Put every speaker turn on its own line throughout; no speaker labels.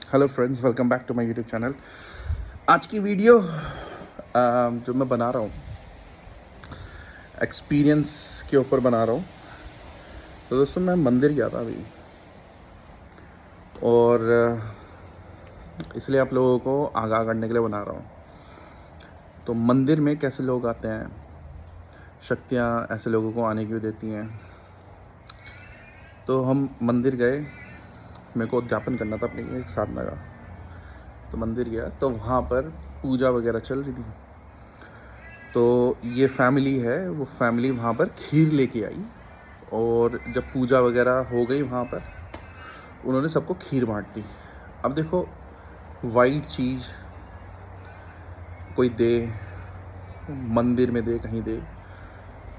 Hello friends, welcome back to my YouTube channel. आज की video जो मैं बना रहा हूँ एक्सपीरियंस के ऊपर बना रहा हूँ। तो दोस्तों, मैं मंदिर गया था अभी और इसलिए आप लोगों को आगाह करने के लिए बना रहा हूँ। तो मंदिर में कैसे लोग आते हैं, शक्तियाँ ऐसे लोगों को आने क्यों देती हैं। तो हम मंदिर गए, मेरे को उद्यापन करना था अपनी एक साधना का। तो मंदिर गया तो वहाँ पर पूजा वगैरह चल रही थी। तो ये फैमिली है, वो फैमिली वहाँ पर खीर लेके आई और जब पूजा वगैरह हो गई वहाँ पर उन्होंने सबको खीर बांट दी। अब देखो, वाइट चीज़ कोई दे, मंदिर में दे, कहीं दे,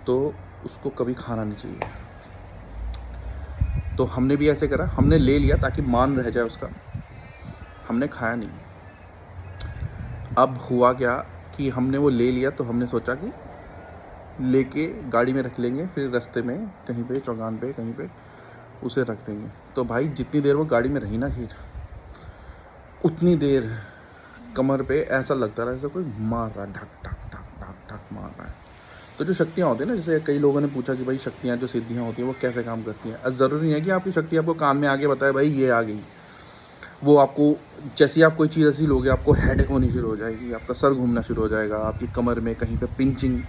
तो उसको कभी खाना नहीं चाहिए। तो हमने भी ऐसे करा, हमने ले लिया ताकि मान रह जाए उसका। हमने खाया नहीं। अब हुआ क्या कि हमने वो ले लिया तो हमने सोचा कि लेके गाड़ी में रख लेंगे, फिर रास्ते में कहीं पे चौगान पे कहीं पे उसे रख देंगे। तो भाई जितनी देर वो गाड़ी में रही ना खीर, उतनी देर कमर पे ऐसा लगता रहा जैसे कोई मार रहा है, ढक ढक ढक ढक ढक मार रहा है। तो जो शक्तियाँ होती हैं ना, जैसे कई लोगों ने पूछा कि भाई शक्तियाँ जो सिद्धियाँ होती हैं वो कैसे काम करती हैं। ज़रूरी नहीं है कि आपकी शक्ति आपको कान में आके बताए भाई ये आ गई। वो आपको, जैसे आप कोई चीज़ ऐसी लोगे आपको हेडेक होनी शुरू हो जाएगी, आपका सर घूमना शुरू हो जाएगा, आपकी कमर में कहीं पे पिंचिंग।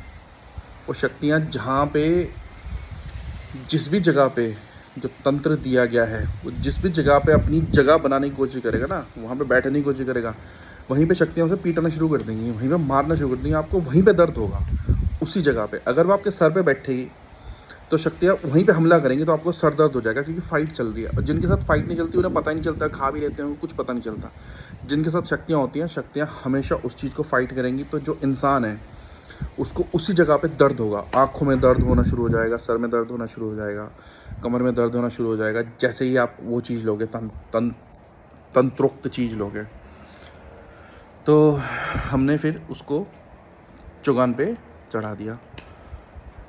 वो शक्तियाँ जहाँ पे, जिस भी जगह पे जो तंत्र दिया गया है, वो जिस भी जगह पे अपनी जगह बनाने की कोशिश करेगा ना, वहाँ पे बैठने की कोशिश करेगा, वहीं पे शक्तियाँ उसे पीटना शुरू कर देंगी, वहीं पे मारना शुरू कर देंगी। आपको वहीं पे दर्द होगा उसी जगह पे। अगर वो आपके सर पे बैठेगी तो शक्तियाँ वहीं पे हमला करेंगी, तो आपको सर दर्द हो जाएगा, क्योंकि फाइट चल रही है। और जिनके साथ फाइट नहीं चलती उन्हें पता ही नहीं चलता, खा भी लेते हैं कुछ पता नहीं चलता। जिनके साथ शक्तियाँ होती हैं, शक्तियाँ हमेशा उस चीज़ को फाइट करेंगी। तो जो इंसान है उसको उसी जगह पे दर्द होगा, आँखों में दर्द होना शुरू हो जाएगा, सर में दर्द होना शुरू हो जाएगा, कमर में दर्द होना शुरू हो जाएगा, जैसे ही आप वो चीज़ लोगे, तंत्रोक्त चीज़ लोगे। तो हमने फिर उसको चौगान पे चढ़ा दिया।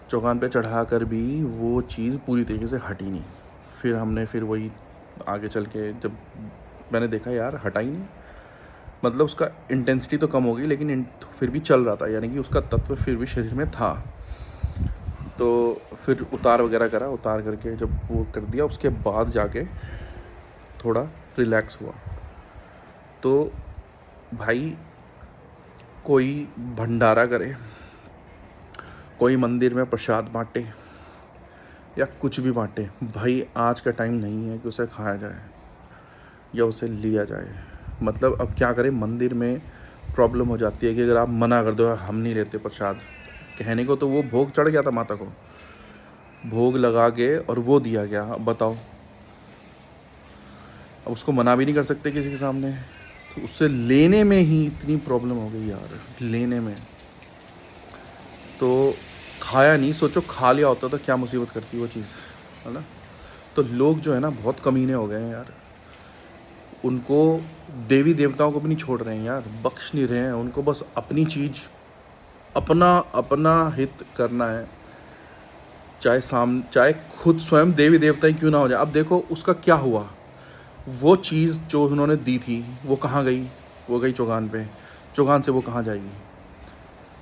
चौगान पे चढ़ा कर भी वो चीज़ पूरी तरीके से हटी नहीं। फिर हमने फिर वही आगे चल के जब मैंने देखा यार हटा ही नहीं, मतलब उसका इंटेंसिटी तो कम हो गई लेकिन फिर भी चल रहा था, यानी कि उसका तत्व फिर भी शरीर में था। तो फिर उतार वगैरह करा, उतार करके जब वो कर दिया उसके बाद जाके थोड़ा रिलैक्स हुआ। तो भाई, कोई भंडारा करे, कोई मंदिर में प्रसाद बांटे या कुछ भी बांटे, भाई आज का टाइम नहीं है कि उसे खाया जाए या उसे लिया जाए। मतलब अब क्या करें, मंदिर में प्रॉब्लम हो जाती है कि अगर आप मना कर दो हम नहीं लेते प्रसाद, कहने को तो वो भोग चढ़ गया था माता को, भोग लगा के और वो दिया गया। अब बताओ, अब उसको मना भी नहीं कर सकते किसी के सामने। तो उससे लेने में ही इतनी प्रॉब्लम हो गई यार, लेने में। तो खाया नहीं, सोचो खा लिया होता तो क्या मुसीबत करती वो चीज़, है ना। तो लोग जो है ना बहुत कमीने हो गए हैं यार। उनको देवी देवताओं को भी नहीं छोड़ रहे हैं यार, बख्श नहीं रहे हैं उनको, बस अपनी चीज़, अपना अपना हित करना है। चाहे खुद स्वयं देवी देवता ही क्यों ना हो जाए। अब देखो उसका क्या हुआ, वो चीज़ जो उन्होंने दी थी वो कहाँ गई, वो गई चौगान पे। चौगान से वो कहाँ जाएगी,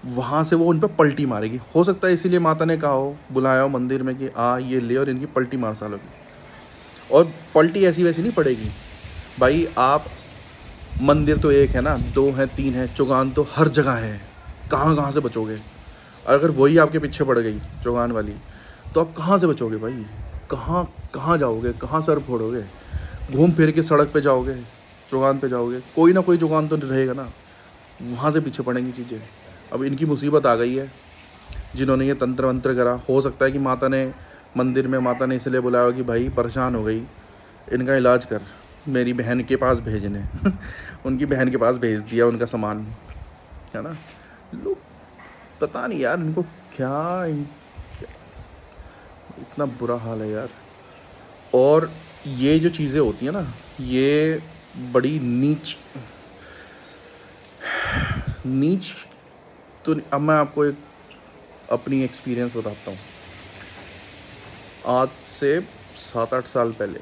वहाँ से वो उन पर पलटी मारेगी। हो सकता है इसीलिए माता ने कहा हो, बुलाया हो मंदिर में कि आ ये ले और इनकी पलटी मार सालों की। और पलटी ऐसी वैसी नहीं पड़ेगी भाई। आप, मंदिर तो एक है ना, दो हैं, तीन है, चौगान तो हर जगह है। कहाँ कहाँ से बचोगे। अगर वही आपके पीछे पड़ गई चौगान वाली, तो आप कहाँ से बचोगे भाई। कहाँ कहाँ जाओगे, कहाँ सर फोड़ोगे, घूम फिर के सड़क पे जाओगे, चौगान पे जाओगे, कोई ना कोई चौगान तो रहेगा ना, वहाँ से पीछे पड़ेंगी चीज़ें। अब इनकी मुसीबत आ गई है, जिन्होंने ये तंत्र वंत्र करा। हो सकता है कि माता ने, मंदिर में माता ने इसलिए बुलाया कि भाई परेशान हो गई, इनका इलाज कर, मेरी बहन के पास भेजने उनकी बहन के पास भेज दिया उनका सामान, है ना। लोग, पता नहीं यार इनको क्या, इतना बुरा हाल है यार। और ये जो चीज़ें होती हैं ना, ये बड़ी नीच नीच। तो अब मैं आपको एक अपनी एक्सपीरियंस बताता हूँ। आज से 7-8 साल पहले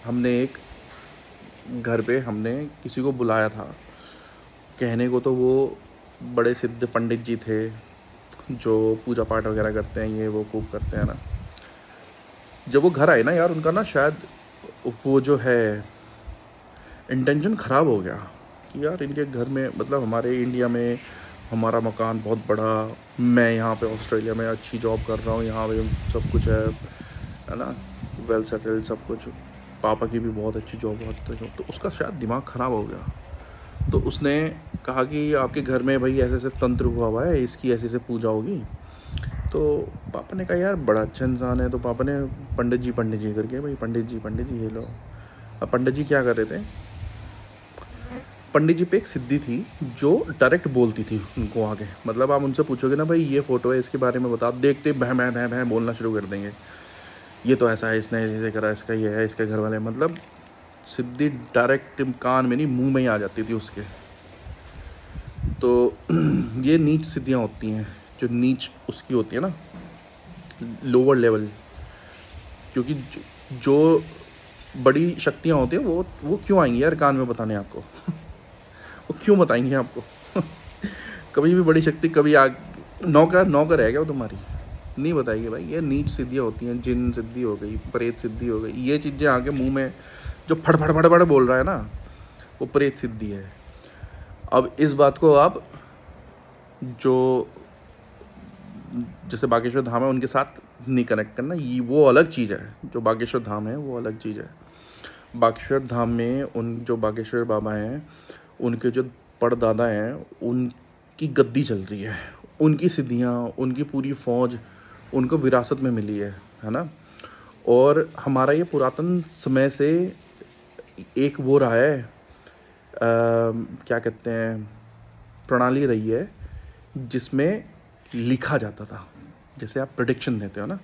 हमने एक घर पे हमने किसी को बुलाया था। कहने को तो वो बड़े सिद्ध पंडित जी थे जो पूजा पाठ वगैरह करते हैं, ये वो खूब करते हैं ना। जब वो घर आए ना यार, उनका ना शायद वो जो है इंटेंशन ख़राब हो गया कि यार इनके घर में, मतलब हमारे इंडिया में हमारा मकान बहुत बड़ा, मैं यहाँ पे ऑस्ट्रेलिया में अच्छी जॉब कर रहा हूँ, यहाँ पे सब कुछ है ना, वेल सेटल्ड सब कुछ, पापा की भी बहुत अच्छी जॉब है, तो उसका शायद दिमाग ख़राब हो गया। तो उसने कहा कि आपके घर में भाई ऐसे ऐसे तंत्र हुआ है, इसकी ऐसे ऐसे पूजा होगी। तो पापा ने कहा यार बड़ा अच्छा इंसान है, तो पापा ने पंडित जी करके, भाई पंडित जी ये लो। अब पंडित जी क्या कर रहे थे, पंडित जी पे एक सिद्धि थी जो डायरेक्ट बोलती थी उनको आगे, मतलब आप उनसे पूछोगे ना भाई ये फ़ोटो है, इसके बारे में बताओ, देखते भैं भैं भैं भैं बोलना शुरू कर देंगे, ये तो ऐसा है, इसने ऐसे करा, इसका ये है, इसके घर वाले, मतलब सिद्धि डायरेक्ट कान में नहीं मुंह में ही आ जाती थी उसके। तो ये नीच सिद्धियाँ होती हैं, जो नीच उसकी होती है ना, लोअर लेवल, क्योंकि जो बड़ी शक्तियाँ होती हैं वो क्यों आएंगी यार कान में बताने आपको वो क्यों बताएंगे आपको कभी भी बड़ी शक्ति कभी नौकर है क्या वो तुम्हारी, नहीं बताएगी भाई। ये नीच सिद्धियाँ होती हैं, जिन सिद्धि हो गई, प्रेत सिद्धि हो गई, ये चीज़ें आके मुंह में जो फड़ बोल रहा है ना, वो प्रेत सिद्धि है। अब इस बात को आप जो जैसे बागेश्वर धाम है उनके साथ नहीं कनेक्ट करना, ये वो अलग चीज़ है, जो बागेश्वर धाम है वो अलग चीज़ है। बागेश्वर धाम में उन जो बागेश्वर बाबा हैं, उनके जो परदादा हैं, उनकी गद्दी चल रही है, उनकी सिद्धियाँ, उनकी पूरी फौज उनको विरासत में मिली है ना। और हमारा ये पुरातन समय से एक वो रहा है, क्या कहते हैं, प्रणाली रही है जिसमें लिखा जाता था। जैसे आप प्रेडिक्शन देते हो ना,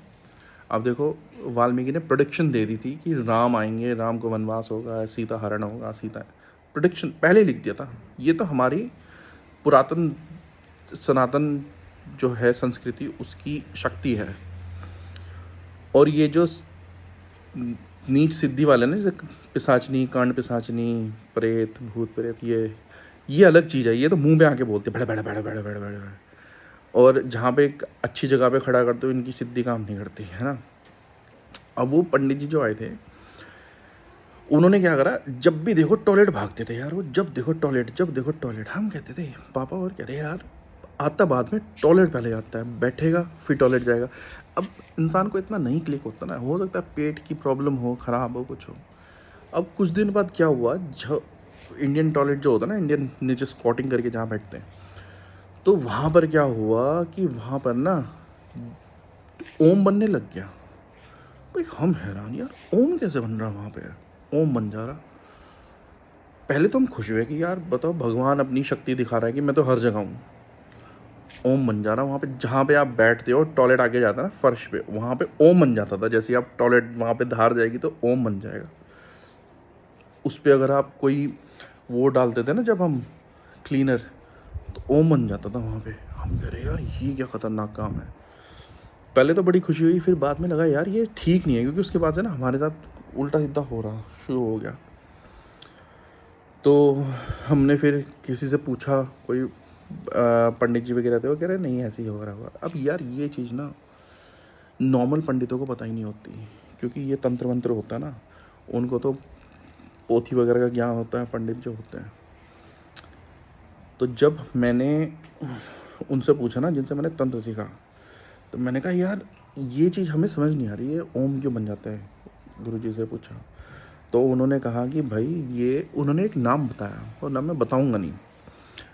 अब देखो वाल्मीकि ने प्रेडिक्शन दे दी थी कि राम आएंगे, राम को वनवास होगा, सीता हरण होगा, सीता, प्रेडिक्शन पहले लिख दिया था। ये तो हमारी पुरातन सनातन जो है संस्कृति, उसकी शक्ति है। और ये जो नीच सिद्धि वाले ना, जैसे पिशाचनी, कांड पिशाचनी, प्रेत, भूत प्रेत, ये अलग चीज़ है। ये तो मुंह पे आके बोलते बड़े बड़े बड़े बड़े बड़े बड़े, और जहाँ पे एक अच्छी जगह पे खड़ा करते हो इनकी सिद्धि काम नहीं करती है ना। अब वो पंडित जी जो आए थे, उन्होंने क्या करा, जब भी देखो टॉयलेट भागते थे यार वो, जब देखो टॉयलेट, जब देखो टॉयलेट। हम कहते थे पापा, और कह रहे यार आता बाद में, टॉयलेट पहले जाता है, बैठेगा फिर टॉयलेट जाएगा। अब इंसान को इतना नहीं क्लिक होता ना, हो सकता है पेट की प्रॉब्लम हो, ख़राब हो, कुछ हो। अब कुछ दिन बाद क्या हुआ, इंडियन टॉयलेट जो होता है ना, इंडियन नीचे स्क्वाटिंग करके जहाँ बैठते हैं, तो वहाँ पर क्या हुआ कि वहाँ पर ना ओम बनने लग गया। भाई हम हैरान, यार ओम कैसे बन रहा वहाँ पे, ओम बन जा रहा। पहले तो हम खुश हुए कि यार बताओ, भगवान अपनी शक्ति दिखा रहा है कि मैं तो हर जगह हूँ। ओम बन जा रहा वहाँ पे, जहाँ पे आप बैठते हो टॉयलेट आगे जाता है ना फर्श पे, वहाँ पे ओम बन जाता था। जैसे आप टॉयलेट वहाँ पे धार जाएगी तो ओम बन जाएगा। उस पर अगर आप कोई वो डालते थे ना जब हम, क्लीनर, तो ओम बन जाता था वहाँ पे। हम कह रहे यार ये क्या ख़तरनाक काम है। पहले तो बड़ी खुशी हुई, फिर बाद में लगा यार ये ठीक नहीं है, क्योंकि उसके बाद से ना हमारे साथ उल्टा सीधा हो रहा शुरू हो गया। तो हमने फिर किसी से पूछा, कोई पंडित जी वगैरह थे, वो कह रहे नहीं ऐसे ही हो रहा होगा। अब यार ये चीज़ ना नॉर्मल पंडितों को पता ही नहीं होती, क्योंकि ये तंत्र मंत्र होता है ना, उनको तो पोथी वगैरह का ज्ञान होता है, पंडित जो होते हैं। तो जब मैंने उनसे पूछा ना, जिनसे मैंने तंत्र सीखा, तो मैंने कहा यार ये चीज़ हमें समझ नहीं आ रही है, ओम क्यों बन जाता है। गुरुजी से पूछा तो उन्होंने कहा कि भाई ये, उन्होंने एक नाम बताया, और नाम मैं बताऊंगा नहीं।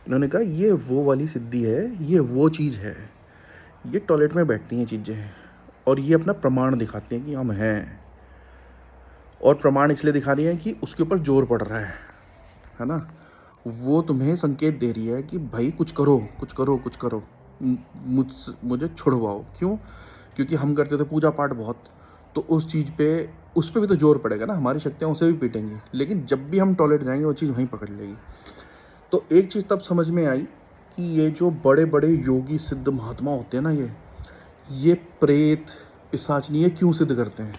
उन्होंने कहा ये वो वाली सिद्धि है, ये वो चीज़ है, ये टॉयलेट में बैठती हैं चीज़ें, और ये अपना प्रमाण दिखाती हैं कि हम हैं। और प्रमाण इसलिए दिखा रही है कि उसके ऊपर जोर पड़ रहा है ना। वो तुम्हें संकेत दे रही है कि भाई कुछ करो, कुछ करो, कुछ करो, मुझे छुड़वाओ। क्यों? क्योंकि हम करते थे पूजा पाठ बहुत, तो उस चीज़ पे, उस पर भी तो जोर पड़ेगा ना, हमारी शक्तियाँ उसे भी पीटेंगी। लेकिन जब भी हम टॉयलेट जाएंगे वो चीज़ वहीं पकड़ लेगी। तो एक चीज़ तब समझ में आई कि ये जो बड़े बड़े योगी सिद्ध महात्मा होते हैं ना, ये प्रेत पिशाचनी ये क्यों सिद्ध करते हैं।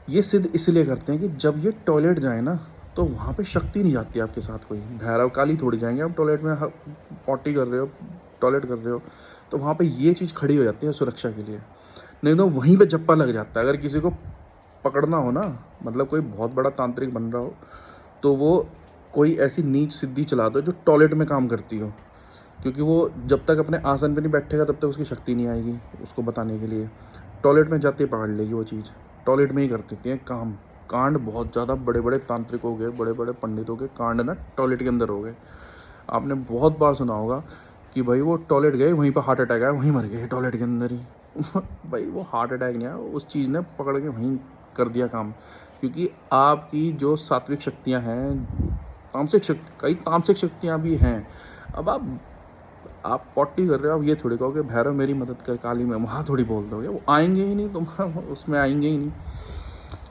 ये सिद्ध इसलिए करते हैं कि जब ये टॉयलेट जाए ना, तो वहाँ पे शक्ति नहीं जाती आपके साथ कोई, भैरव काली थोड़ी जाएंगे आप टॉयलेट में, पॉटी कर रहे हो, टॉयलेट कर रहे हो, तो वहाँ पे ये चीज़ खड़ी हो जाती है सुरक्षा के लिए। नहीं तो वहीं पे जप्पा लग जाता है। अगर किसी को पकड़ना हो ना, मतलब कोई बहुत बड़ा तांत्रिक बन रहा हो, तो वो कोई ऐसी नीच सिद्धि चला दो जो टॉयलेट में काम करती हो, क्योंकि वो जब तक अपने आसन पे नहीं बैठेगा तब तक उसकी शक्ति नहीं आएगी उसको बताने के लिए। टॉयलेट में जाते ही पकड़ लेगी वो चीज़, टॉयलेट में ही कर देती हैं काम। कांड बहुत ज़्यादा बड़े बड़े तांत्रिक हो गए, बड़े बड़े पंडितों के कांड ना टॉयलेट के अंदर हो गए। आपने बहुत बार सुना होगा कि भाई वो टॉयलेट गए, वहीं पर हार्ट अटैक आया, वहीं मर गए टॉयलेट के अंदर ही। भाई वो हार्ट अटैक नहीं आया, उस चीज़ ने पकड़ के वहीं कर दिया काम। क्योंकि आपकी जो सात्विक शक्तियाँ हैं, तामसिक शक्ति, कई तामसिक शक्तियाँ भी हैं। अब आप पॉटी कर रहे हो, आप ये थोड़ी कहोगे भैरव मेरी मदद कर काली में, वहाँ थोड़ी बोल दोगे, वो आएंगे ही नहीं, तुम उसमें आएंगे ही नहीं।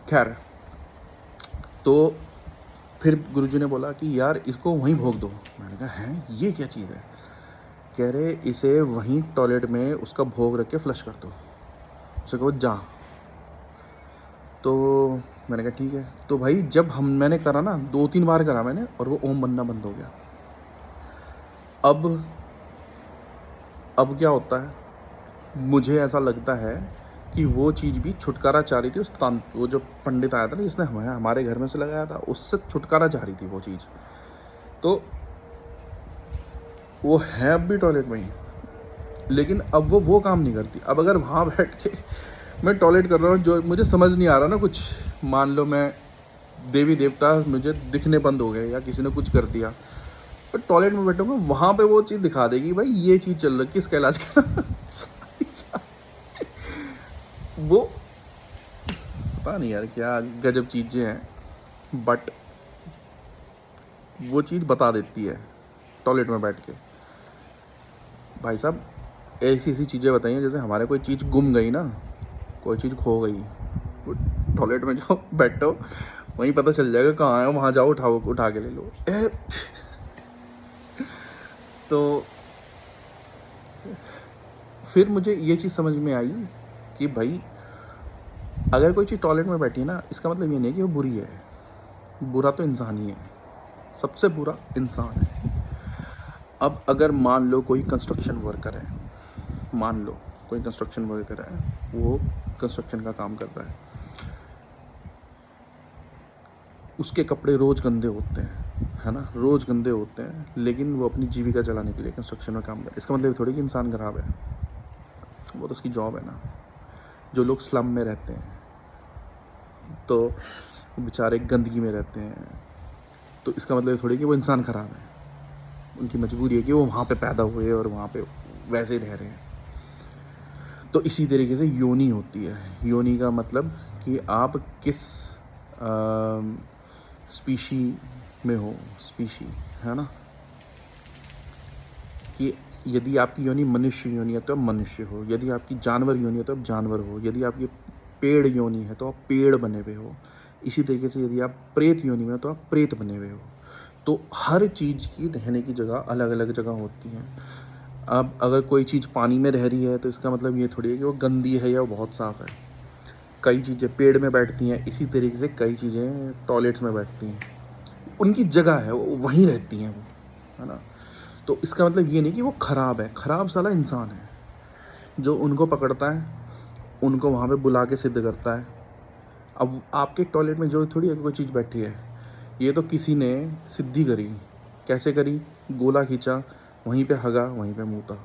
खैर, तो फिर गुरुजी ने बोला कि यार इसको वहीं भोग दो। मैंने कहा हैं ये क्या चीज़ है? कह रहे इसे वहीं टॉयलेट में उसका भोग रख के फ्लश कर दो, उसे कहो जा। तो मैंने कहा ठीक है। तो भाई जब मैंने करा ना, 2-3 बार करा मैंने, और वो ओम बनना बंद हो गया। अब क्या होता है, मुझे ऐसा लगता है कि वो चीज़ भी छुटकारा चाह रही थी उस वो जो पंडित आया था ना, जिसने हमारे घर में से लगाया था, उससे छुटकारा चाह रही थी वो चीज़। तो वो है अब भी टॉयलेट में ही, लेकिन अब वो काम नहीं करती। अब अगर वहाँ बैठ के मैं टॉयलेट कर रहा हूँ, जो मुझे समझ नहीं आ रहा ना कुछ, मान लो मैं देवी देवता मुझे दिखने बंद हो गए या किसी ने कुछ कर दिया, तो टॉयलेट में बैठूंगा, वहाँ पे वो चीज़ दिखा देगी भाई ये चीज़ चल रही है, किसका इलाज कर वो पता नहीं यार क्या गजब चीज़ें हैं, बट वो चीज़ बता देती है टॉयलेट में बैठ के। भाई साहब ऐसी ऐसी चीज़ें बताइए, जैसे हमारे कोई चीज़ गुम गई ना, कोई चीज़ खो गई, वो टॉयलेट में जाओ बैठो, वहीं पता चल जाएगा कहाँ है, वहाँ जाओ उठा के ले लो। तो फिर मुझे ये चीज़ समझ में आई कि भाई अगर कोई चीज़ टॉयलेट में बैठी है ना, इसका मतलब ये नहीं है कि वो बुरी है। बुरा तो इंसान ही है, सबसे बुरा इंसान है। अब अगर मान लो कोई कंस्ट्रक्शन वर्कर है, मान लो कोई कंस्ट्रक्शन वर्कर है, वो कंस्ट्रक्शन का काम कर रहा है, उसके कपड़े रोज़ गंदे होते हैं, है ना, रोज़ गंदे होते हैं, लेकिन वो अपनी जीविका चलाने के लिए कंस्ट्रक्शन में काम कर रहा है। इसका मतलब थोड़ी कि इंसान खराब है, वो तो उसकी जॉब है ना। जो लोग स्लम में रहते हैं तो बेचारे गंदगी में रहते हैं, तो इसका मतलब थोड़ी कि वो इंसान ख़राब है, उनकी मजबूरी है कि वो वहाँ पे पैदा हुए और वहाँ पे वैसे ही रह रहे हैं। तो इसी तरीके से योनि होती है। योनि का मतलब कि आप किस स्पीशी में हो, स्पीशी, है ना, कि यदि आपकी योनि मनुष्य योनि है तो आप मनुष्य हो, यदि आपकी जानवर योनि है तो आप जानवर हो, यदि आपकी पेड़ योनि है तो आप पेड़ बने हुए हो, इसी तरीके से यदि आप प्रेत योनि में हो तो आप प्रेत बने हुए हो। तो हर चीज़ की रहने की जगह अलग अलग जगह होती हैं। अब अगर कोई चीज़ पानी में रह रही है तो इसका मतलब ये थोड़ी है कि वो गंदी है या वो बहुत साफ़ है। कई चीज़ें पेड़ में बैठती हैं, इसी तरीके से कई चीज़ें टॉयलेट्स में बैठती हैं, उनकी जगह है, वो वहीं रहती हैं वो, है ना। तो इसका मतलब ये नहीं कि वो ख़राब है, ख़राब साला इंसान है जो उनको पकड़ता है, उनको वहाँ पे बुला के सिद्ध करता है। अब आपके टॉयलेट में जो थोड़ी है कोई चीज़ बैठी है, ये तो किसी ने सिद्धि करी। कैसे करी? गोला खींचा, वहीं पे हगा, वहीं पे मूता,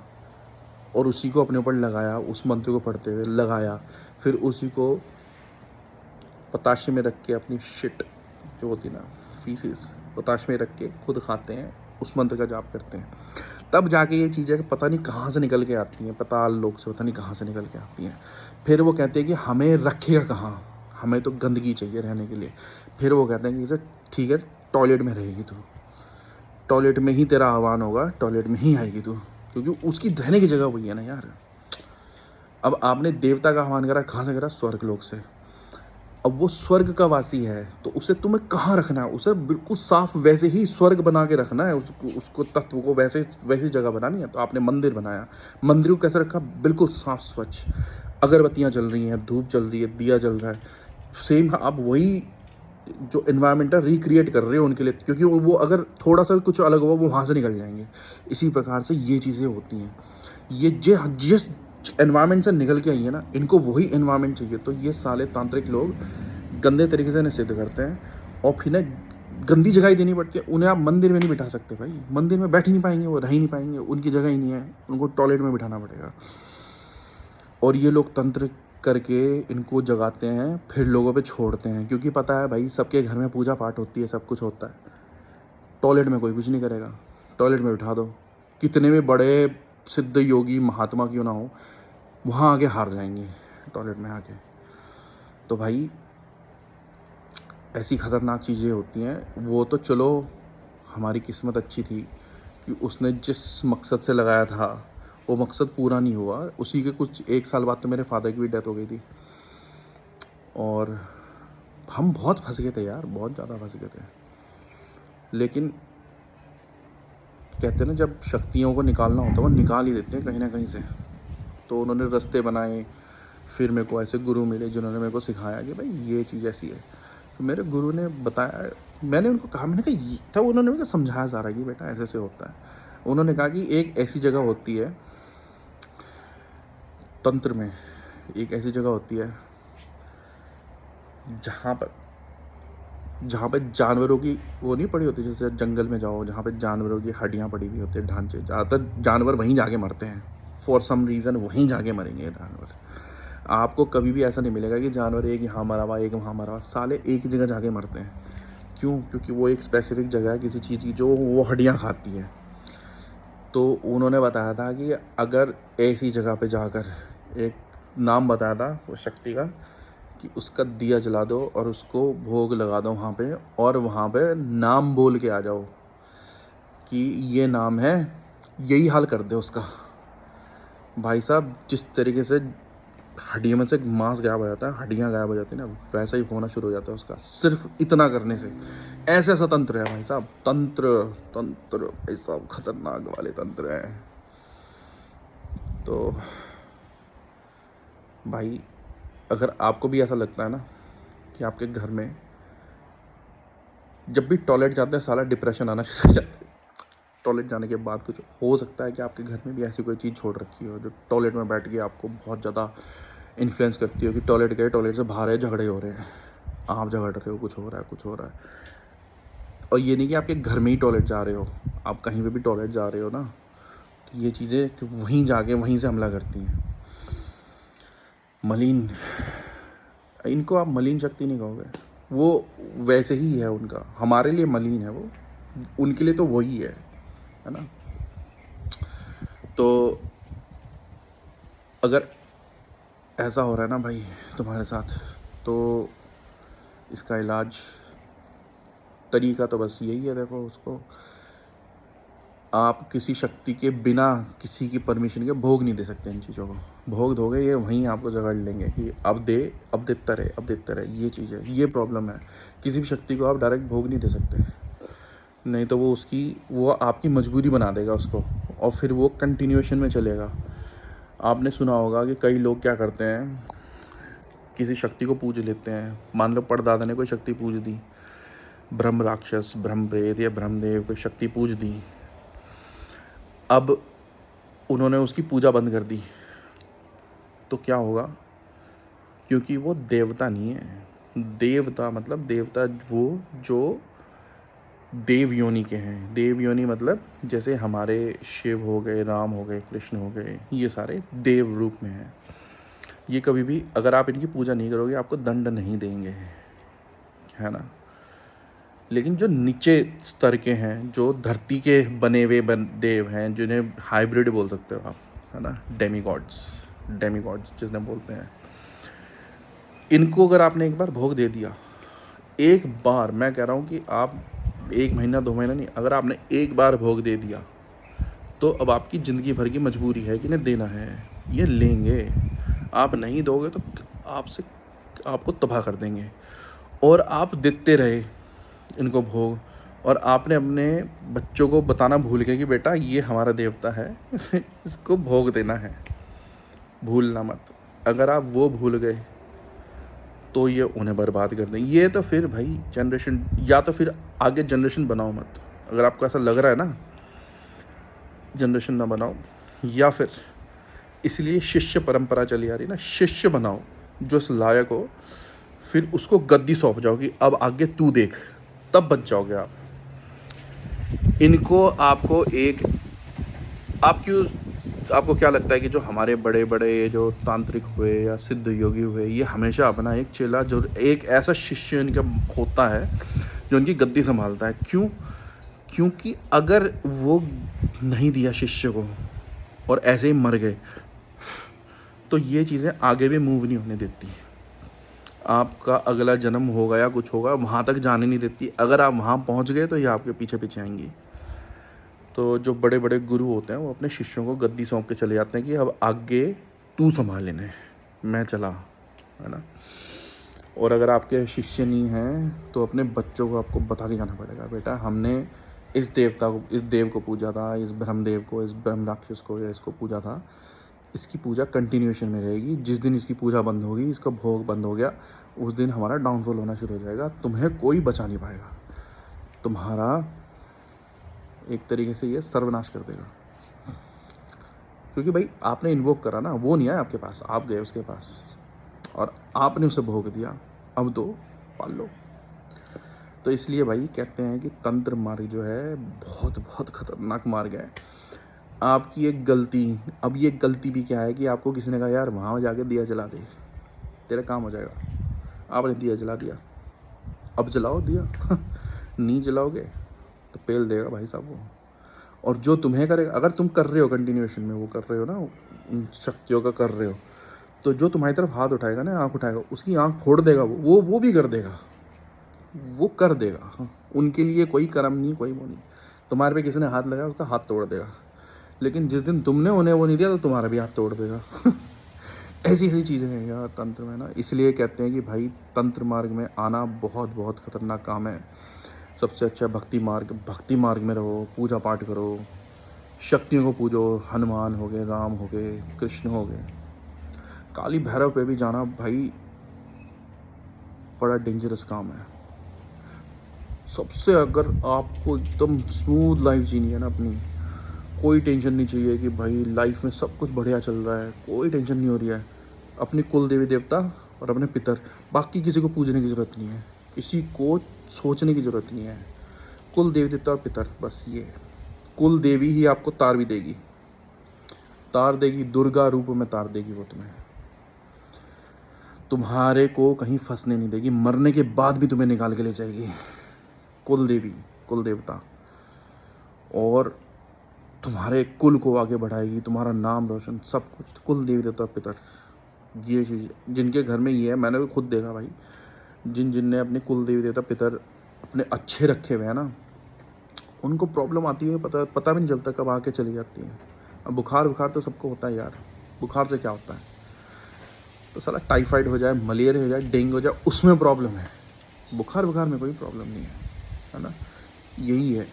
और उसी को अपने ऊपर लगाया, उस मंत्र को पढ़ते हुए लगाया, फिर उसी को पताशे में रख के अपनी शिट जो होती ना, फीसिस, पताशे में रख के खुद खाते हैं, उस मंत्र का जाप करते हैं, तब जाके ये चीज़ें पता नहीं कहाँ से निकल के आती हैं, पाताल लोक से पता नहीं कहाँ से निकल के आती हैं। फिर वो कहते हैं कि हमें रखेगा कहाँ, हमें तो गंदगी चाहिए रहने के लिए। फिर वो कहते हैं कि सर ठीक है, टॉयलेट में रहेगी तू, टॉयलेट में ही तेरा आह्वान होगा, टॉयलेट में ही आएगी तू, क्योंकि उसकी रहने की जगह वही है ना यार। अब आपने देवता का आह्वान करा, कहाँ से करा? स्वर्ग लोक से। अब वो स्वर्ग का वासी है तो उसे तुम्हें कहाँ रखना है? उसे बिल्कुल साफ वैसे ही स्वर्ग बना के रखना है, उसको तत्व को वैसी जगह बनानी है। तो आपने मंदिर बनाया, मंदिर को कैसे रखा? बिल्कुल साफ स्वच्छ, अगरबत्तियाँ जल रही हैं, धूप जल रही है, दिया जल रहा है, सेम आप वही जो एनवायरनमेंट है रिक्रिएट कर रहे हो उनके लिए, क्योंकि वो अगर थोड़ा सा कुछ अलग हुआ वो वहाँ से निकल जाएंगे। इसी प्रकार से ये चीज़ें होती हैं। ये जिस एनवायरनमेंट से निकल के आई है ना, इनको वही एनवायरनमेंट चाहिए। तो ये साले तांत्रिक लोग गंदे तरीके से इन्हें सिद्ध करते हैं और फिर ना गंदी जगह ही देनी पड़ती है उन्हें। आप मंदिर में नहीं बिठा सकते भाई, मंदिर में बैठ ही नहीं पाएंगे, वो रह ही नहीं पाएंगे, उनकी जगह ही नहीं है, उनको टॉयलेट में बिठाना पड़ेगा। और ये लोग तंत्र करके इनको जगाते हैं, फिर लोगों पे छोड़ते हैं, क्योंकि पता है भाई सबके घर में पूजा पाठ होती है, सब कुछ होता है। टॉयलेट में कोई कुछ नहीं करेगा, टॉयलेट में बिठा दो, कितने भी बड़े सिद्ध योगी महात्मा क्यों ना हो, वहाँ आगे हार जाएंगे टॉयलेट में आके। तो भाई ऐसी ख़तरनाक चीज़ें होती हैं। वो तो चलो हमारी किस्मत अच्छी थी कि उसने जिस मकसद से लगाया था वो मकसद पूरा नहीं हुआ। उसी के कुछ 1 साल बाद तो मेरे फादर की भी डेथ हो गई थी और हम बहुत फंस गए थे यार, बहुत ज़्यादा फंस गए थे। लेकिन कहते हैं ना, जब शक्तियों को निकालना होता है वो निकाल ही देते हैं कहीं ना कहीं से। तो उन्होंने रास्ते बनाए, फिर मेरे को ऐसे गुरु मिले जिन्होंने मेरे को सिखाया कि भाई ये चीज़ ऐसी है। तो मेरे गुरु ने बताया, मैंने उनको कहा, मैंने कहा ये था, उन्होंने मेरे को समझाया सारा कि बेटा ऐसे ऐसे होता है। उन्होंने कहा कि एक ऐसी जगह होती है तंत्र में, एक ऐसी जगह होती है जहाँ पे जानवरों की वो नहीं पड़ी होती, जैसे जंगल में जाओ जहाँ पे जानवरों की हड्डियाँ पड़ी हुई होती है, ढांचे, ज़्यादातर जानवर वहीं जाके मरते हैं, फॉर सम रीज़न वहीं जाके मरेंगे जानवर। आपको कभी भी ऐसा नहीं मिलेगा कि जानवर एक यहाँ मरा हुआ एक वहाँ मरा हुआ, साले एक ही जगह जाके मरते हैं। क्यों? क्योंकि वो एक स्पेसिफिक जगह है किसी चीज़ की जो वो हड्डियाँ खाती है। तो उन्होंने बताया था कि अगर ऐसी जगह पे जाकर, एक नाम बताया था वो शक्ति का, कि उसका दिया जला दो और उसको भोग लगा दो वहाँ पे, और वहाँ पे नाम बोल के आ जाओ कि ये नाम है, यही हाल कर दे उसका। भाई साहब जिस तरीके से हड्डियों में से मांस गायब हो जाता है, हड्डियाँ गायब हो जाती है ना, वैसा ही होना शुरू हो जाता है उसका, सिर्फ इतना करने से। ऐसा ऐसा तंत्र है भाई साहब, तंत्र तंत्र भाई साहब खतरनाक वाले तंत्र हैं। तो भाई अगर आपको भी ऐसा लगता है ना कि आपके घर में जब भी टॉयलेट जाते हैं साला डिप्रेशन आना शुरू हो जाता है, टॉयलेट जाने के बाद कुछ हो सकता है कि आपके घर में भी ऐसी कोई चीज़ छोड़ रखी हो जो टॉयलेट में बैठ के आपको बहुत ज़्यादा इन्फ्लुएंस करती हो कि टॉयलेट गए, टॉयलेट से बाहर है, झगड़े हो रहे हैं, आप झगड़ रहे हो, कुछ हो रहा है, कुछ हो रहा है। और ये नहीं कि आपके घर में ही टॉयलेट जा रहे हो, आप कहीं पे भी टॉयलेट जा रहे हो ना, तो ये चीज़ें वहीं जाके वहीं से हमला करती हैं। मलिन, इनको आप मलिन शक्ति नहीं कहोगे, वो वैसे ही है उनका, हमारे लिए मलिन है वो, उनके लिए तो वही है ना। तो अगर ऐसा हो रहा है ना भाई तुम्हारे साथ, तो इसका इलाज तरीका तो बस यही है। देखो, उसको आप किसी शक्ति के बिना किसी की परमिशन के भोग नहीं दे सकते। इन चीज़ों को भोग दोगे ये वहीं आपको जगाड़ लेंगे कि अब दे, अब देता रहे, अब देता रहे। ये चीज़ है, ये प्रॉब्लम है। किसी भी शक्ति को आप डायरेक्ट भोग नहीं दे सकते, नहीं तो वो आपकी मजबूरी बना देगा उसको, और फिर वो कंटिन्यूएशन में चलेगा। आपने सुना होगा कि कई लोग क्या करते हैं, किसी शक्ति को पूज लेते हैं। मान लो परदादा ने कोई शक्ति पूज दी, ब्रह्म राक्षस, ब्रह्म प्रेत या ब्रह्मदेव कोई शक्ति पूज दी, अब उन्होंने उसकी पूजा बंद कर दी, तो क्या होगा? क्योंकि वो देवता नहीं है। देवता मतलब देवता वो जो देव योनि के हैं। देव योनि मतलब जैसे हमारे शिव हो गए, राम हो गए, कृष्ण हो गए, ये सारे देव रूप में हैं। ये कभी भी अगर आप इनकी पूजा नहीं करोगे आपको दंड नहीं देंगे, है ना। लेकिन जो नीचे स्तर के हैं, जो धरती के बने हुए देव हैं, जिन्हें हाइब्रिड बोल सकते हो आप, है ना, डेमीगॉड्स जिन्हें बोलते हैं, इनको अगर आपने एक बार भोग दे दिया, एक बार, मैं कह रहा हूँ कि आप 1 महीना 2 महीना नहीं, अगर आपने एक बार भोग दे दिया तो अब आपकी ज़िंदगी भर की मजबूरी है कि इन्हें देना है, ये लेंगे। आप नहीं दोगे तो आपको तबाह कर देंगे। और आप देते रहे इनको भोग, और आपने अपने बच्चों को बताना भूल गए कि बेटा ये हमारा देवता है इसको भोग देना है, भूलना मत। अगर आप वो भूल गए तो ये उन्हें बर्बाद कर दें। ये तो फिर भाई जनरेशन, या तो फिर आगे जनरेशन बनाओ मत, अगर आपको ऐसा लग रहा है ना, जनरेशन ना बनाओ, या फिर इसलिए शिष्य परंपरा चली आ रही है ना, शिष्य बनाओ जो इस लायक हो, फिर उसको गद्दी सौंप जाओ कि अब आगे तू देख, तब बच जाओगे आप। इनको आपको एक आपको क्या लगता है कि जो हमारे बड़े बड़े जो तांत्रिक हुए या सिद्ध योगी हुए, ये हमेशा अपना एक चेला, जो एक ऐसा शिष्य इनका होता है जो इनकी गद्दी संभालता है। क्यों? क्योंकि अगर वो नहीं दिया शिष्य को और ऐसे ही मर गए, तो ये चीज़ें आगे भी मूव नहीं होने देती। आपका अगला जन्म होगा या कुछ होगा, वहाँ तक जाने नहीं देती। अगर आप वहाँ पहुँच गए तो ये आपके पीछे पीछे आएंगी। तो जो बड़े बड़े गुरु होते हैं वो अपने शिष्यों को गद्दी सौंप के चले जाते हैं कि अब आगे तू संभाल लेने, मैं चला, है ना। और अगर आपके शिष्य नहीं हैं तो अपने बच्चों को आपको बता के जाना पड़ेगा, बेटा हमने इस देवता को, इस देव को पूजा था, इस ब्रह्मदेव को, इस ब्रह्म राक्षस को या इसको पूजा था, इसकी पूजा कंटिन्यूएशन में रहेगी। जिस दिन इसकी पूजा बंद होगी, इसका भोग बंद हो गया, उस दिन हमारा डाउनफॉल होना शुरू हो जाएगा। तुम्हें कोई बचा नहीं पाएगा, तुम्हारा एक तरीके से ये सर्वनाश कर देगा। क्योंकि भाई आपने इन्वोक करा ना, वो नहीं आया आपके पास, आप गए उसके पास और आपने उसे भोग दिया, अब तो पाल लो। तो इसलिए भाई कहते हैं कि तंत्र मार्ग जो है बहुत बहुत खतरनाक मार्ग है। आपकी एक गलती, अब ये गलती भी क्या है कि आपको किसी ने कहा यार वहाँ जाके दिया जला दे, तेरा काम हो जाएगा। आपने दिया जला दिया, अब जलाओ दिया नहीं जलाओगे तो पेल देगा भाई साहब वो। और जो तुम्हें करेगा, अगर तुम कर रहे हो कंटिन्यूएशन में, वो कर रहे हो ना, उन शक्तियों का कर रहे हो, तो जो तुम्हारी तरफ हाथ उठाएगा ना, आँख उठाएगा, उसकी आँख फोड़ देगा वो भी कर देगा, वो कर देगा। हाँ, उनके लिए कोई कर्म नहीं, कोई वो नहीं। तुम्हारे पे किसी ने हाथ लगाया, उसका हाथ तोड़ देगा। लेकिन जिस दिन तुमने उन्हें वो नहीं दिया तो तुम्हारा भी हाथ तोड़ देगा ऐसी ऐसी चीज़ें हैं यार तंत्र में ना। इसलिए कहते हैं कि भाई तंत्र मार्ग में आना बहुत बहुत खतरनाक काम है। सबसे अच्छा भक्ति मार्ग में रहो, पूजा पाठ करो, शक्तियों को पूजो, हनुमान हो गए, राम हो गए, कृष्ण हो गए। काली भैरव पे भी जाना भाई बड़ा डेंजरस काम है। सबसे अगर आपको एकदम स्मूथ लाइफ जीनी है ना अपनी, कोई टेंशन नहीं चाहिए कि भाई लाइफ में सब कुछ बढ़िया चल रहा है, कोई टेंशन नहीं हो रही है, अपनी कुल देवी देवता और अपने पितर, बाकी किसी को पूजने की ज़रूरत नहीं है, किसी को सोचने की ज़रूरत नहीं है। कुल देवी देवता और पितर, बस ये। कुल देवी ही आपको तार भी देगी, तार देगी, दुर्गा रूप में तार देगी वो तुम्हें, तुम्हारे को कहीं फंसने नहीं देगी, मरने के बाद भी तुम्हें निकाल के ले जाएगी। कुल देवी, कुल देवता, और तुम्हारे कुल को आगे बढ़ाएगी, तुम्हारा नाम रोशन, सब कुछ। कुल देवी देवता पितर, ये चीज़ जिनके घर में ये है, मैंने तो खुद देखा भाई, जिनने अपने कुल देवी देवता पितर अपने अच्छे रखे हुए हैं ना, उनको प्रॉब्लम आती है, पता भी नहीं चलता कब आके चली जाती है। अब बुखार तो सबको होता है यार, बुखार से क्या होता है, तो साला टाइफाइड हो जाए, मलेरिया हो जाए, डेंगू हो जाए, उसमें प्रॉब्लम है। बुखार में कोई प्रॉब्लम नहीं है ना। यही है,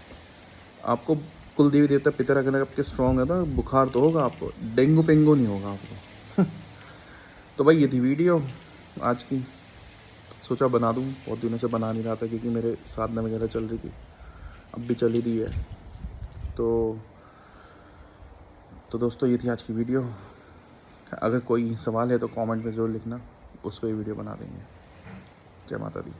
आपको कुल देवी देवता पितर अगर आपके स्ट्रॉन्ग है ना, बुखार तो होगा आपको, डेंगू पेंगू नहीं होगा आपको तो भाई ये थी वीडियो आज की, सोचा बना दूं, बहुत दिनों से बना नहीं रहा था क्योंकि मेरे साधना वगैरह चल रही थी, अब भी चल ही रही है। तो दोस्तों ये थी आज की वीडियो। अगर कोई सवाल है तो कमेंट में ज़रूर लिखना, उस पर वीडियो बना देंगे। जय माता दी।